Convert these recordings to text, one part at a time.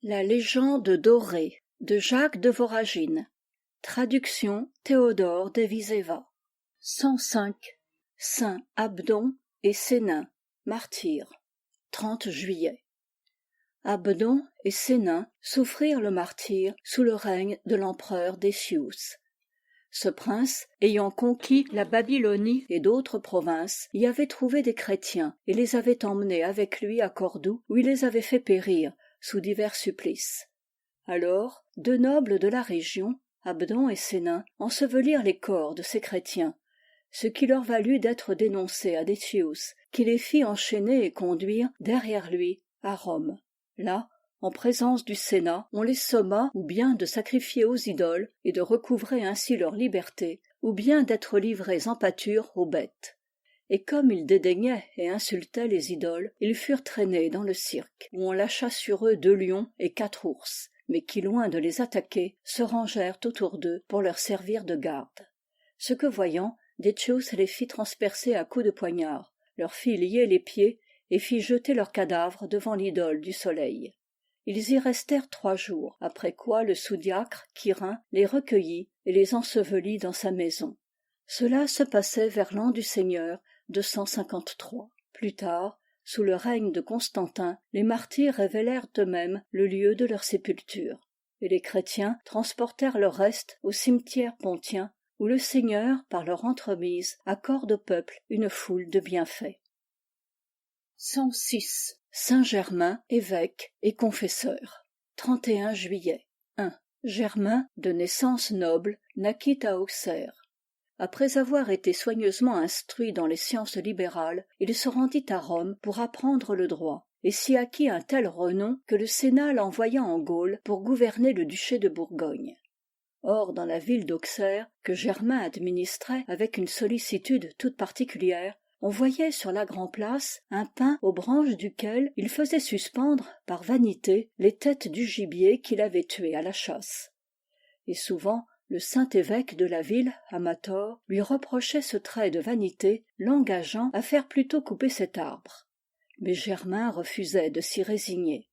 La légende dorée de Jacques de Voragine. Traduction Théodore Deviseva. 105. Saints Abdon et Sénin, martyrs. 30 juillet. Abdon et Sénin souffrirent le martyre sous le règne de l'empereur Décius. Ce prince, ayant conquis la Babylonie et d'autres provinces, y avait trouvé des chrétiens et les avait emmenés avec lui à Cordoue, où il les avait fait périr sous divers supplices. Alors, deux nobles de la région, Abdon et Sénin, ensevelirent les corps de ces chrétiens, ce qui leur valut d'être dénoncés à Décius, qui les fit enchaîner et conduire derrière lui à Rome. Là, en présence du Sénat, on les somma ou bien de sacrifier aux idoles et de recouvrer ainsi leur liberté, ou bien d'être livrés en pâture aux bêtes. Et comme ils dédaignaient et insultaient les idoles, ils furent traînés dans le cirque, où on lâcha sur eux 2 lions et 4 ours, mais qui, loin de les attaquer, se rangèrent autour d'eux pour leur servir de garde. Ce que voyant, Décius les fit transpercer à coups de poignard, leur fit lier les pieds et fit jeter leurs cadavres devant l'idole du soleil. Ils y restèrent 3 jours, après quoi le sous-diacre, Quirin, les recueillit et les ensevelit dans sa maison. Cela se passait vers l'an du Seigneur 253. Plus tard, sous le règne de Constantin, les martyrs révélèrent eux-mêmes le lieu de leur sépulture, et les chrétiens transportèrent leurs restes au cimetière pontien, où le Seigneur, par leur entremise, accorde au peuple une foule de bienfaits. 106. Saint Germain, évêque et confesseur. 31 juillet. 1. Germain, de naissance noble, naquit à Auxerre. Après avoir été soigneusement instruit dans les sciences libérales, il se rendit à Rome pour apprendre le droit, et s'y acquit un tel renom que le Sénat l'envoya en Gaule pour gouverner le duché de Bourgogne. Or, dans la ville d'Auxerre, que Germain administrait avec une sollicitude toute particulière, on voyait sur la grand-place un pin aux branches duquel il faisait suspendre, par vanité, les têtes du gibier qu'il avait tué à la chasse. Et souvent, le saint évêque de la ville, Amator, lui reprochait ce trait de vanité, l'engageant à faire plutôt couper cet arbre. Mais Germain refusait de s'y résigner.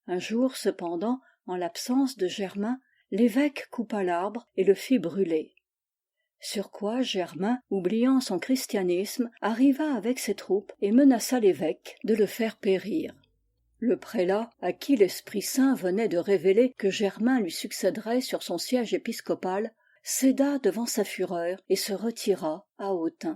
Un jour, cependant, en l'absence de Germain, l'évêque coupa l'arbre et le fit brûler. Sur quoi Germain, oubliant son christianisme, arriva avec ses troupes et menaça l'évêque de le faire périr. Le prélat, à qui l'Esprit Saint venait de révéler que Germain lui succéderait sur son siège épiscopal, céda devant sa fureur et se retira à Autun.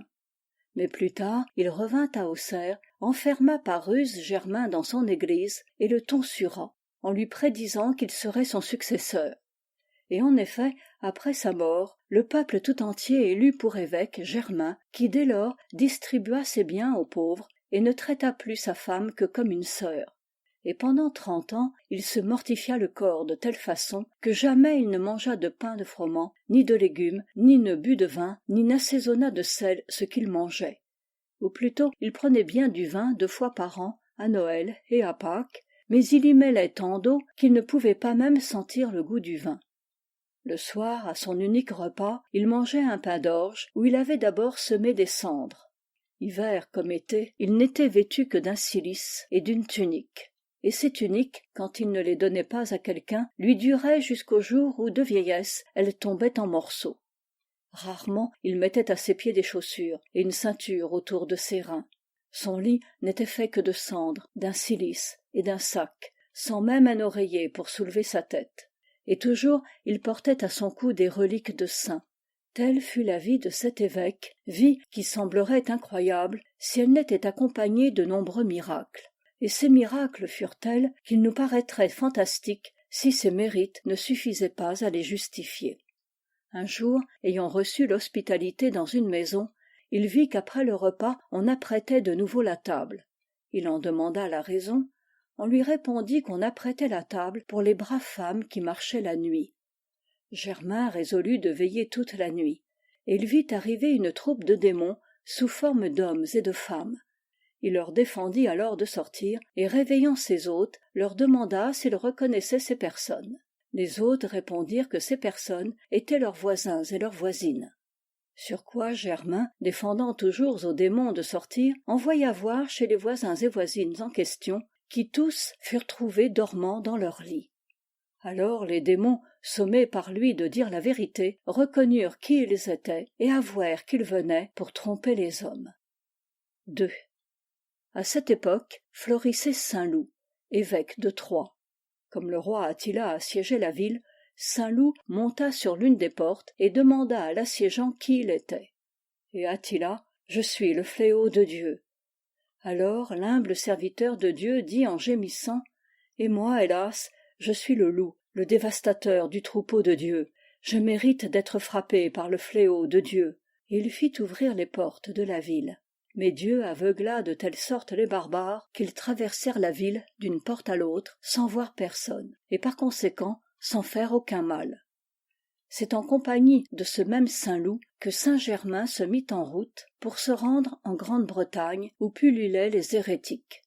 Mais plus tard, il revint à Auxerre, enferma par ruse Germain dans son église et le tonsura, en lui prédisant qu'il serait son successeur. Et en effet, après sa mort, le peuple tout entier élut pour évêque Germain, qui dès lors distribua ses biens aux pauvres et ne traita plus sa femme que comme une sœur. Et pendant 30 ans, il se mortifia le corps de telle façon que jamais il ne mangea de pain de froment, ni de légumes, ni ne but de vin, ni n'assaisonna de sel ce qu'il mangeait. Ou plutôt, il prenait bien du vin 2 fois par an, à Noël et à Pâques, mais il y mêlait tant d'eau qu'il ne pouvait pas même sentir le goût du vin. Le soir, à son unique repas, il mangeait un pain d'orge où il avait d'abord semé des cendres. Hiver comme été, il n'était vêtu que d'un cilice et d'une tunique. Et ces tuniques, quand il ne les donnait pas à quelqu'un, lui duraient jusqu'au jour où, de vieillesse, elles tombaient en morceaux. Rarement, il mettait à ses pieds des chaussures et une ceinture autour de ses reins. Son lit n'était fait que de cendres, d'un cilice et d'un sac, sans même un oreiller pour soulever sa tête. Et toujours il portait à son cou des reliques de saints. Telle fut la vie de cet évêque, vie qui semblerait incroyable si elle n'était accompagnée de nombreux miracles. Et ces miracles furent tels qu'ils nous paraîtraient fantastiques si ses mérites ne suffisaient pas à les justifier. Un jour, ayant reçu l'hospitalité dans une maison, il vit qu'après le repas on apprêtait de nouveau la table. Il en demanda la raison. On lui répondit qu'on apprêtait la table pour les braves femmes qui marchaient la nuit. Germain résolut de veiller toute la nuit, et il vit arriver une troupe de démons sous forme d'hommes et de femmes. Il leur défendit alors de sortir, et réveillant ses hôtes, leur demanda s'ils reconnaissaient ces personnes. Les hôtes répondirent que ces personnes étaient leurs voisins et leurs voisines. Sur quoi Germain, défendant toujours aux démons de sortir, envoya voir chez les voisins et voisines en question qui tous furent trouvés dormant dans leur lit. Alors les démons, sommés par lui de dire la vérité, reconnurent qui ils étaient et avouèrent qu'ils venaient pour tromper les hommes. 2. À cette époque florissait Saint Loup, évêque de Troyes. Comme le roi Attila assiégeait la ville, Saint Loup monta sur l'une des portes et demanda à l'assiégeant qui il était. Et Attila, je suis le fléau de Dieu. Alors l'humble serviteur de Dieu dit en gémissant, et moi, hélas, je suis le loup, le dévastateur du troupeau de Dieu. Je mérite d'être frappé par le fléau de Dieu. Et il fit ouvrir les portes de la ville. Mais Dieu aveugla de telle sorte les barbares qu'ils traversèrent la ville d'une porte à l'autre sans voir personne, et par conséquent sans faire aucun mal. C'est en compagnie de ce même Saint Loup que Saint Germain se mit en route pour se rendre en Grande-Bretagne où pullulaient les hérétiques.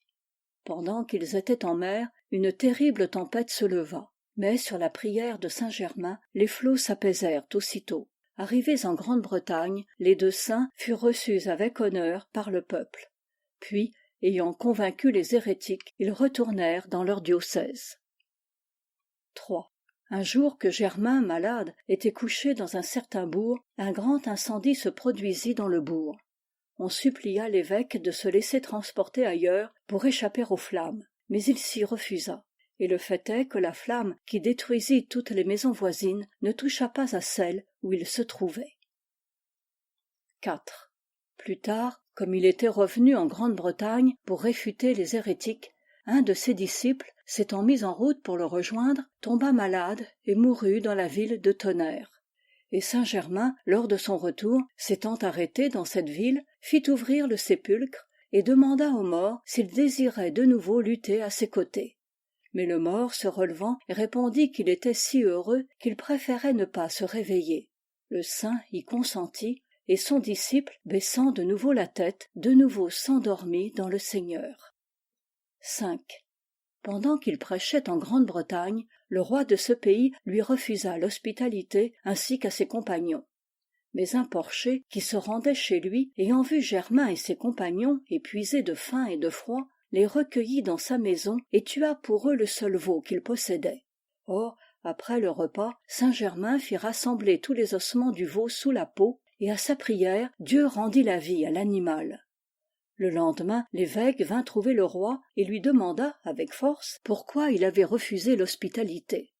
Pendant qu'ils étaient en mer, une terrible tempête se leva, mais sur la prière de Saint Germain, les flots s'apaisèrent aussitôt. Arrivés en Grande-Bretagne, les deux saints furent reçus avec honneur par le peuple. Puis, ayant convaincu les hérétiques, ils retournèrent dans leur diocèse. 3. Un jour que Germain, malade, était couché dans un certain bourg, un grand incendie se produisit dans le bourg. On supplia l'évêque de se laisser transporter ailleurs pour échapper aux flammes, mais il s'y refusa. Et le fait est que la flamme qui détruisit toutes les maisons voisines ne toucha pas à celle où il se trouvait. 4. Plus tard, comme il était revenu en Grande-Bretagne pour réfuter les hérétiques, un de ses disciples, s'étant mis en route pour le rejoindre, tomba malade et mourut dans la ville de Tonnerre. Et Saint Germain, lors de son retour, s'étant arrêté dans cette ville, fit ouvrir le sépulcre et demanda au mort s'il désirait de nouveau lutter à ses côtés. Mais le mort, se relevant, répondit qu'il était si heureux qu'il préférait ne pas se réveiller. Le saint y consentit, et son disciple, baissant de nouveau la tête, de nouveau s'endormit dans le Seigneur. 5. Pendant qu'il prêchait en Grande-Bretagne, le roi de ce pays lui refusa l'hospitalité ainsi qu'à ses compagnons. Mais un porcher, qui se rendait chez lui, ayant vu Germain et ses compagnons épuisés de faim et de froid, les recueillit dans sa maison et tua pour eux le seul veau qu'il possédait. Or, après le repas, Saint Germain fit rassembler tous les ossements du veau sous la peau, et à sa prière, Dieu rendit la vie à l'animal. Le lendemain, l'évêque vint trouver le roi et lui demanda, avec force, pourquoi il avait refusé l'hospitalité.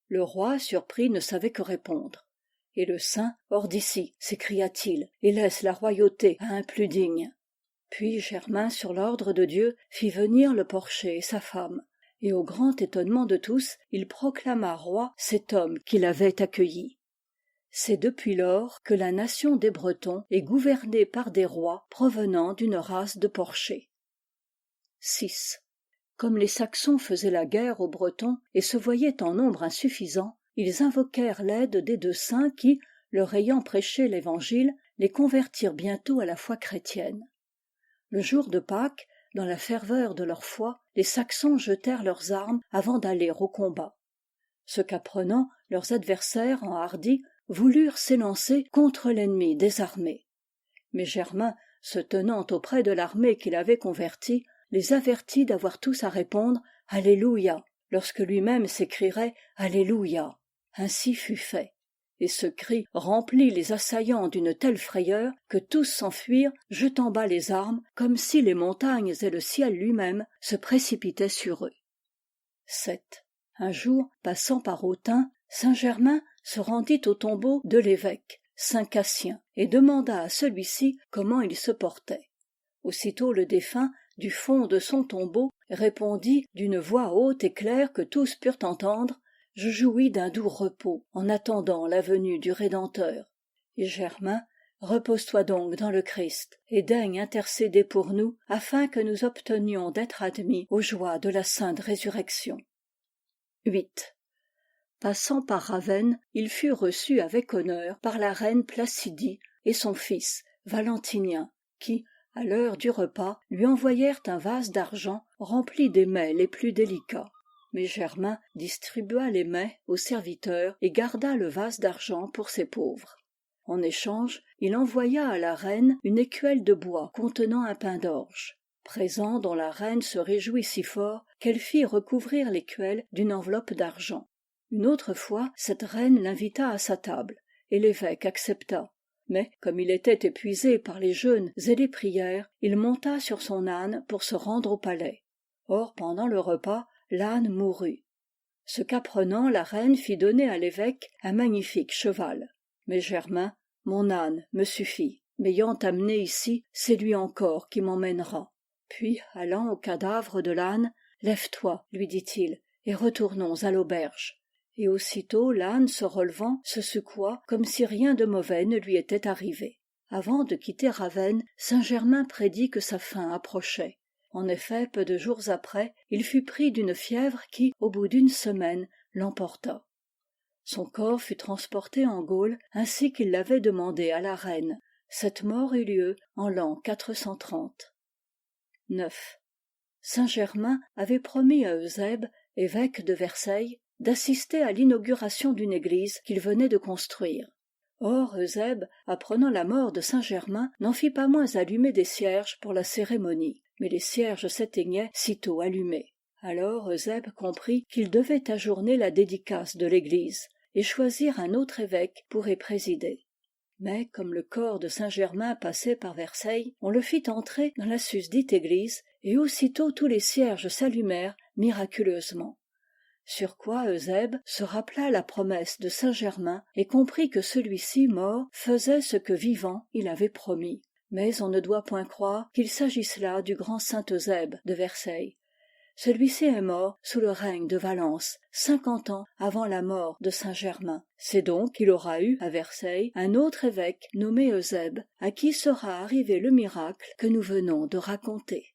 Le roi, surpris, ne savait que répondre. Et le saint, hors d'ici, s'écria-t-il, et laisse la royauté à un plus digne. Puis Germain, sur l'ordre de Dieu, fit venir le porcher et sa femme, et au grand étonnement de tous, il proclama roi cet homme qui l'avait accueilli. C'est depuis lors que la nation des Bretons est gouvernée par des rois provenant d'une race de porchers. 6. Comme les Saxons faisaient la guerre aux Bretons et se voyaient en nombre insuffisant, ils invoquèrent l'aide des deux saints qui, leur ayant prêché l'Évangile, les convertirent bientôt à la foi chrétienne. Le jour de Pâques, dans la ferveur de leur foi, les Saxons jetèrent leurs armes avant d'aller au combat. Ce qu'apprenant, leurs adversaires enhardis voulurent s'élancer contre l'ennemi désarmé. Mais Germain, se tenant auprès de l'armée qu'il avait convertie, les avertit d'avoir tous à répondre « Alléluia » lorsque lui-même s'écrierait « Alléluia ». Ainsi fut fait. Et ce cri remplit les assaillants d'une telle frayeur que tous s'enfuirent, jetant bas les armes, comme si les montagnes et le ciel lui-même se précipitaient sur eux. 7. Un jour, passant par Autun, Saint Germain se rendit au tombeau de l'évêque, Saint Cassien, et demanda à celui-ci comment il se portait. Aussitôt le défunt, du fond de son tombeau, répondit d'une voix haute et claire que tous purent entendre: « Je jouis d'un doux repos en attendant la venue du Rédempteur. Et Germain, repose-toi donc dans le Christ, et daigne intercéder pour nous, afin que nous obtenions d'être admis aux joies de la sainte résurrection. » 8. Passant par Ravenne, il fut reçu avec honneur par la reine Placidie et son fils, Valentinien, qui, à l'heure du repas, lui envoyèrent un vase d'argent rempli des mets les plus délicats. Mais Germain distribua les mets aux serviteurs et garda le vase d'argent pour ses pauvres. En échange, il envoya à la reine une écuelle de bois contenant un pain d'orge. présent dont la reine se réjouit si fort qu'elle fit recouvrir l'écuelle d'une enveloppe d'argent. Une autre fois, cette reine l'invita à sa table, et l'évêque accepta. Mais, comme il était épuisé par les jeûnes et les prières, il monta sur son âne pour se rendre au palais. Or, pendant le repas, l'âne mourut. Ce qu'apprenant, la reine fit donner à l'évêque un magnifique cheval. Mais Germain, mon âne me suffit. M'ayant amené ici, c'est lui encore qui m'emmènera. Puis, allant au cadavre de l'âne, « Lève-toi, lui dit-il, et retournons à l'auberge. » Et aussitôt l'âne se relevant se secoua comme si rien de mauvais ne lui était arrivé. Avant de quitter Ravenne, Saint-Germain prédit que sa fin approchait. En effet, peu de jours après, il fut pris d'une fièvre qui, au bout d'une semaine, l'emporta. Son corps fut transporté en Gaule ainsi qu'il l'avait demandé à la reine. Cette mort eut lieu en l'an 430. 9. Saint-Germain avait promis à Eusèbe, évêque de Verceil, d'assister à l'inauguration d'une église qu'il venait de construire. Or Eusèbe, apprenant la mort de Saint-Germain, n'en fit pas moins allumer des cierges pour la cérémonie, mais les cierges s'éteignaient sitôt allumés. Alors Eusèbe comprit qu'il devait ajourner la dédicace de l'église et choisir un autre évêque pour y présider. Mais comme le corps de Saint-Germain passait par Verceil, on le fit entrer dans la susdite église, et aussitôt tous les cierges s'allumèrent miraculeusement. Sur quoi Eusèbe se rappela la promesse de Saint-Germain et comprit que celui-ci, mort, faisait ce que vivant il avait promis. Mais on ne doit point croire qu'il s'agisse là du grand saint Eusèbe de Verceil. Celui-ci est mort sous le règne de Valence, 50 ans avant la mort de Saint-Germain. C'est donc qu'il aura eu, à Verceil, un autre évêque nommé Eusèbe, à qui sera arrivé le miracle que nous venons de raconter.